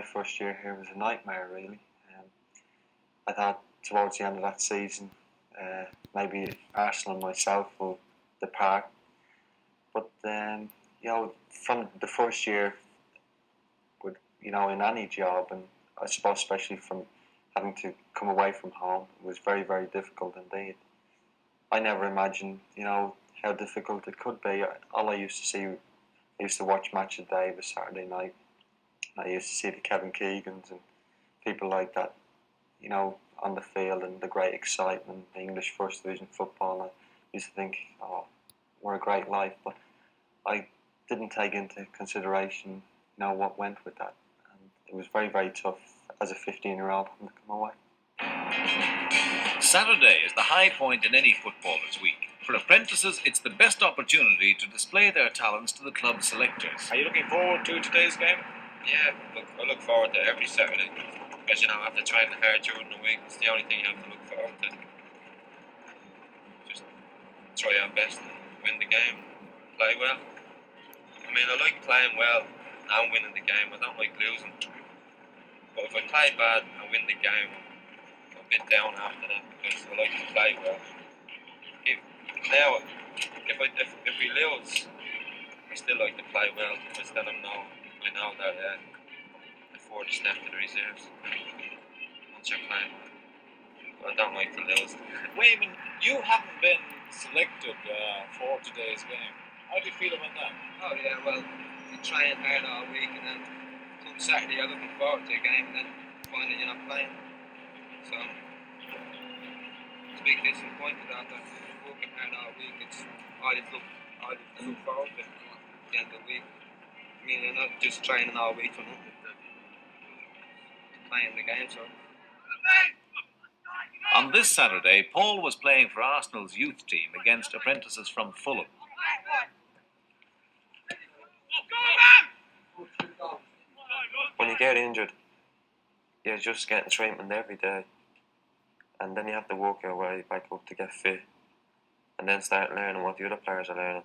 My first year here was a nightmare, really. I thought towards the end of that season, maybe Arsenal and myself will depart. But from the first year, with in any job, and I suppose especially from having to come away from home, it was very, very difficult indeed. I never imagined, how difficult it could be. All I used to see, I used to watch Match of Davis Saturday night. I used to see the Kevin Keegans and people like that, on the field, and the great excitement, the English First Division football. I used to think, oh, what a great life. But I didn't take into consideration, what went with that. And it was very, very tough as a 15-year-old to come away. Saturday is the high point in any footballer's week. For apprentices, it's the best opportunity to display their talents to the club selectors. Are you looking forward to today's game? Yeah, I look forward to every Saturday. Because, after trying hard during the week, it's the only thing you have to look forward to. Just try our best and win the game, play well. I like playing well and winning the game. I don't like losing. But if I play bad and win the game, I'm a bit down after that because I like to play well. If we lose, I still like to play well because then I know that before the step to the reserves. Once you're playing well. But I don't like to lose. Wayman, you haven't been selected for today's game. How do you feel about that? Oh yeah, well, you're trying hard all week and then come Saturday you're looking forward to a game and then finding you're not playing. So it's a big disappointment after working hard all week. It's all you look forward to at the end of the week. You're not just training all week for nothing. Playing the game, so. On this Saturday, Paul was playing for Arsenal's youth team against apprentices from Fulham. When you get injured, you're just getting treatment every day. And then you have to work your way back up to get fit. And then start learning what the other players are learning.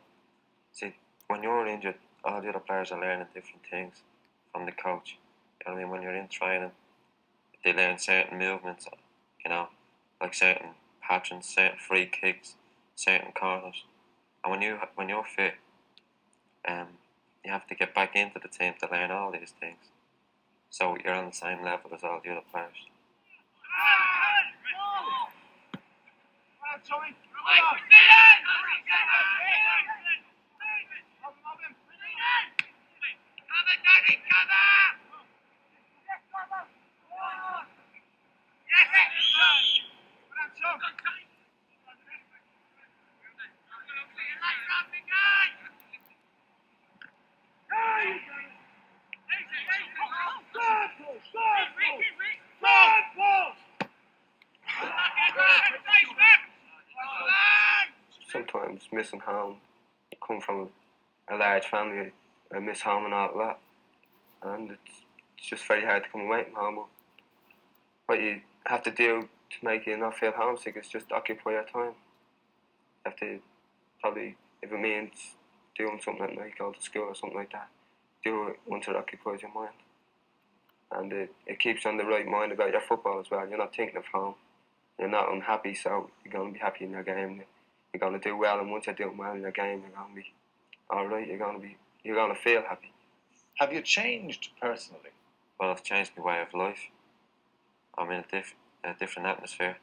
See, when you're injured, all the other players are learning different things from the coach. When you're in training, they learn certain movements, like certain patterns, certain free kicks, certain corners. And when you're fit, you have to get back into the team to learn all these things. So you're on the same level as all the other players. Sometimes missing home, come from a large family, I miss home and all that, and it's just very hard to come away from home. But what you have to do to make you not feel homesick is just occupy your time. You have to probably, if it means doing something at night, go to school or something like that, do it once it occupies your mind. And it keeps on the right mind about your football as well. You're not thinking of home. You're not unhappy, so you're going to be happy in your game. You're going to do well, and once you're doing well in your game, you're going to be all right. You're going to feel happy. Have you changed personally? Well, I've changed my way of life. I'm in a different atmosphere,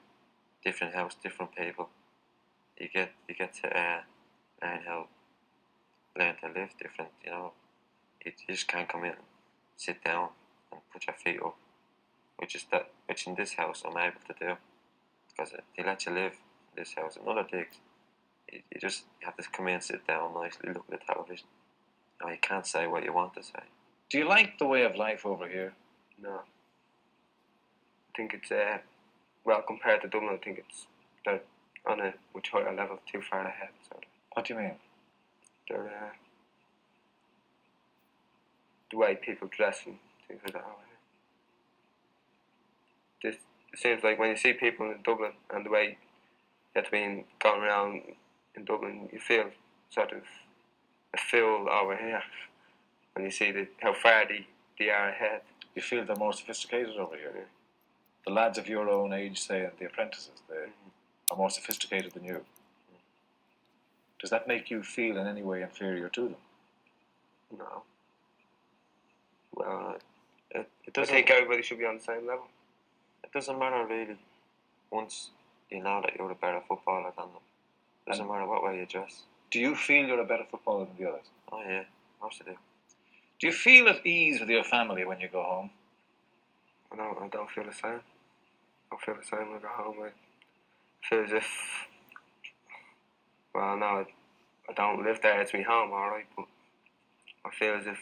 different house, different people. You get to learn to live different. You just can't come in, and sit down, and put your feet up, which in this house I'm able to do, because they let you live in this house. In other digs, you just have to come in, sit down nicely, look at the television. You can't say what you want to say. Do you like the way of life over here? No. I think it's, compared to Dublin, I think they're on a much higher level, too far ahead. So What do you mean? They're, the way people dress and things like that. It seems like when you see people in Dublin and the way that's been going around in Dublin, you feel sort of a fool over here when you see how far they are ahead. You feel they're more sophisticated over here. The lads of your own age, say, and the apprentices, they are more sophisticated than you. Does that make you feel in any way inferior to them? No. Well, It I doesn't. think everybody should be on the same level. It doesn't matter really. Once you know that you're a better footballer than them, it doesn't matter what way you dress. Do you feel you're a better footballer than the others? Oh yeah, of course I do. Do you feel at ease with your family when you go home? I don't feel the same. I feel the same when I go home. I feel as if, well, no, I don't live there. It's my home, alright, but I feel as if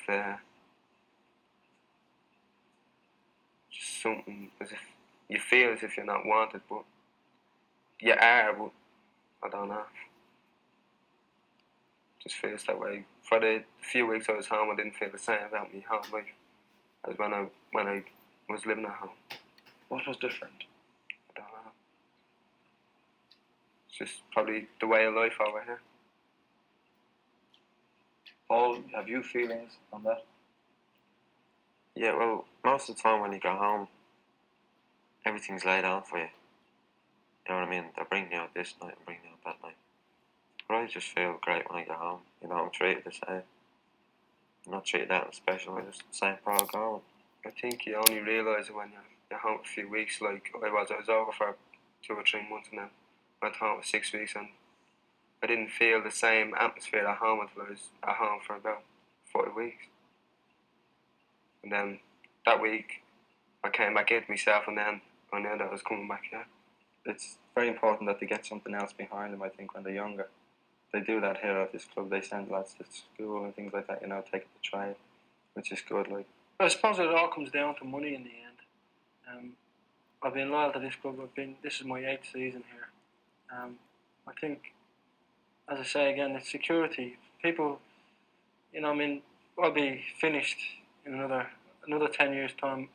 just something, as if you feel as if you're not wanted, but you are, but I don't know. Just feels that way. For the few weeks I was home, I didn't feel the same about me home life as when I was living at home. What was different? I don't know. It's just probably the way of life over here. Paul, have you feelings on that? Yeah, well, most of the time when you go home, everything's laid out for you. You know what I mean? They're bringing you out this night and bringing you out that night. But I just feel great when I get home. You know, I'm treated the same. I'm not treated that special. I'm just the same proud going. I think you only realise it when you're home for a few weeks. Like I was over for 2 or 3 months and then went home for 6 weeks, and I didn't feel the same atmosphere at home until I was at home for about 40 weeks. And then that week I came back into myself, and then I knew that I was coming back here. It's very important that they get something else behind them, I think, when they're younger. They do that here at this club. They send lads to school and things like that, you know, take it to trial, which is good. Like, I suppose it all comes down to money in the end. I've been loyal to this club. This is my 8th season here. I think, as I say again, it's security. People, you know, I mean, I'll be finished in another 10 years' time.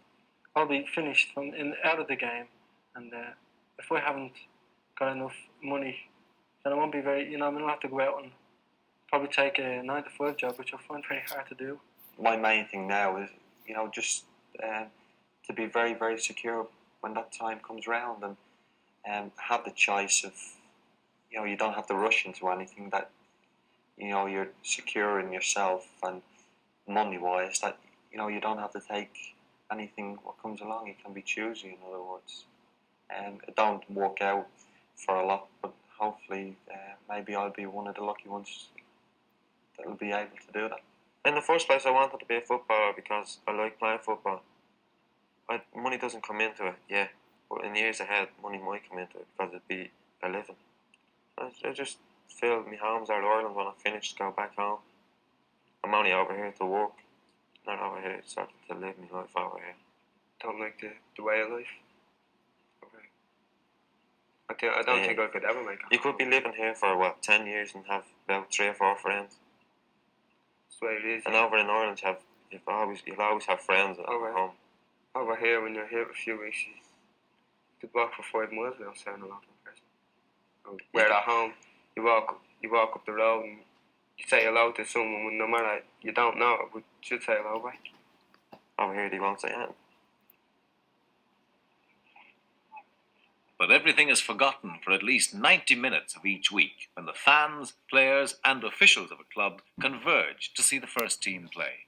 I'll be finished out of the game, and if I haven't got enough money, then I won't be very. You know, I'm gonna have to go out and probably take a 9 to 5 job, which I find very hard to do. My main thing now is, you know, just to be very, very secure when that time comes round, and have the choice of, you know, you don't have to rush into anything, that, you know, you're secure in yourself and money-wise, that, you know, you don't have to take anything what comes along. You can be choosy, in other words. It don't work out for a lot, but hopefully maybe I'll be one of the lucky ones that will be able to do that. In the first place, I wanted to be a footballer because I like playing football. Money doesn't come into it, yeah, but in years ahead, money might come into it because it'd be a living. I just feel my home's out of Ireland. When I finish, go back home. I'm only over here to work, not over here sort of to live my life over here. Don't like the way of life. Okay. I don't think I could ever make it. You could be living here for 10 years and have about 3 or 4 friends. That's the way it is. And over in Ireland, you'll always have friends at home. Over here, when you're here for a few weeks, you could walk for 5 miles without saying hello to a person. Where at home, you walk up the road and you say hello to someone, no matter you don't know it, but you should say hello back. Over here, they won't say anything. But everything is forgotten for at least 90 minutes of each week when the fans, players and officials of a club converge to see the first team play.